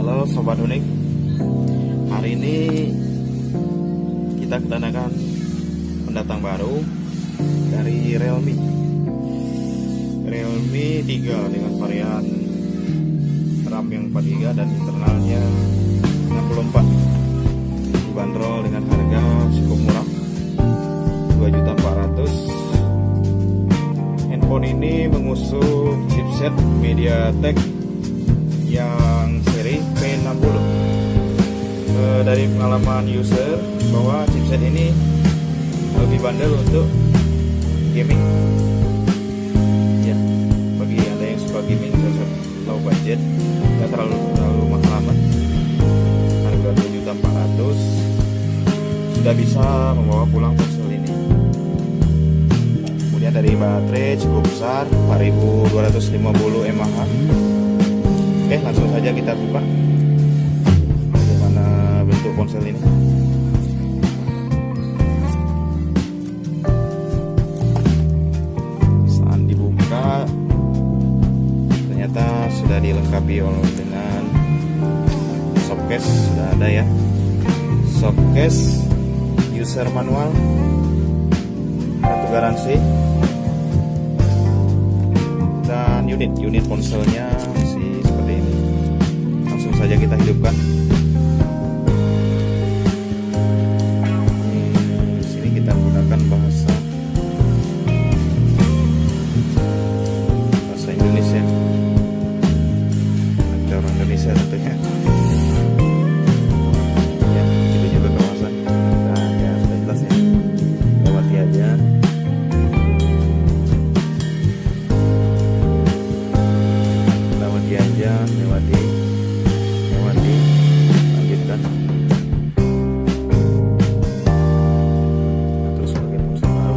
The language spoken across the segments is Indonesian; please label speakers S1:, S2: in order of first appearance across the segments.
S1: Halo Sobat Unik. Hari ini kita kedatangan pendatang baru dari Realme 3 dengan varian RAM yang 4GB dan internalnya 64. Dibanderol dengan harga cukup murah, 2.400.000. Handphone ini mengusung chipset MediaTek yang seri P60. Dari pengalaman user bahwa chipset ini lebih bandel untuk gaming. Ya, bagi anda yang suka gaming cocok, low budget, nggak terlalu mahal amat. Harga 2.400.000 sudah bisa membawa pulang ponsel ini. Kemudian dari baterai cukup besar, 4250 mAh. Oke, langsung saja kita buka bagaimana bentuk ponsel ini. Saat dibuka ternyata sudah dilengkapi dengan softcase, sudah ada ya, softcase, user manual, kartu garansi, dan unit ponselnya masih seperti ini. Langsung saja kita hidupkan. Di sini kita menggunakan bahasa Indonesia. Ada orang Indonesia tentunya. Ya, itu juga kawasan. Nah, ya sudah jelas ya. Lewati aja. Lewati, lanjutkan. Terus sebagai ponsel baru.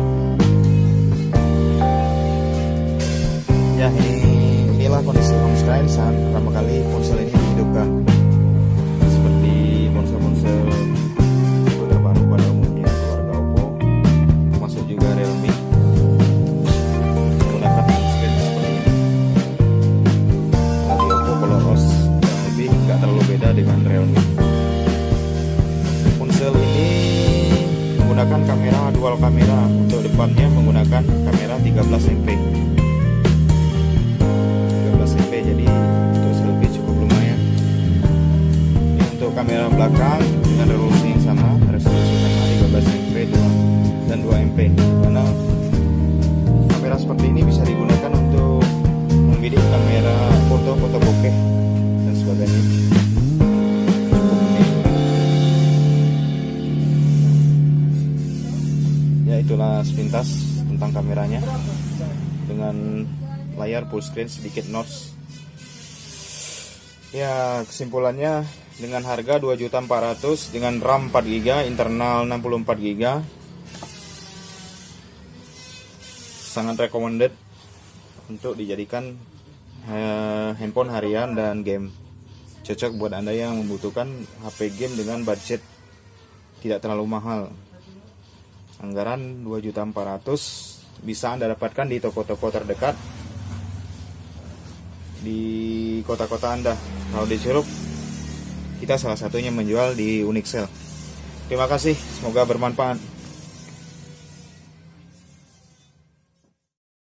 S1: Ya, inilah kondisi home screen saat pertama kali ponsel ini dihidupkan. Seperti ponsel-ponsel terbaru pada umumnya keluarga Oppo, termasuk juga Realme, menggunakan home screen seperti ini. Di Oppo kalau OS kurang lebih nggak terlalu beda dengan Realme. Ponsel ini menggunakan kamera dual kamera. Untuk depannya menggunakan kamera 13MP. 13MP, jadi untuk selfie cukup lumayan. Ini untuk kamera belakang dengan resolusi yang sama, 13MP dan 2MP. Karena kamera seperti ini bisa digunakan untuk membidik kamera foto bokeh dan sebagainya. Ya, itulah sepintas tentang kameranya dengan layar full screen, sedikit notch. Ya, kesimpulannya dengan harga 2.400.000 dengan RAM 4GB, internal 64GB, sangat recommended untuk dijadikan handphone harian dan game. Cocok buat anda yang membutuhkan HP game dengan budget tidak terlalu mahal. Anggaran 2.400.000 bisa anda dapatkan di toko-toko terdekat di kota-kota anda. Kalau di Celup, kita salah satunya menjual di Unixel. Terima kasih, semoga bermanfaat.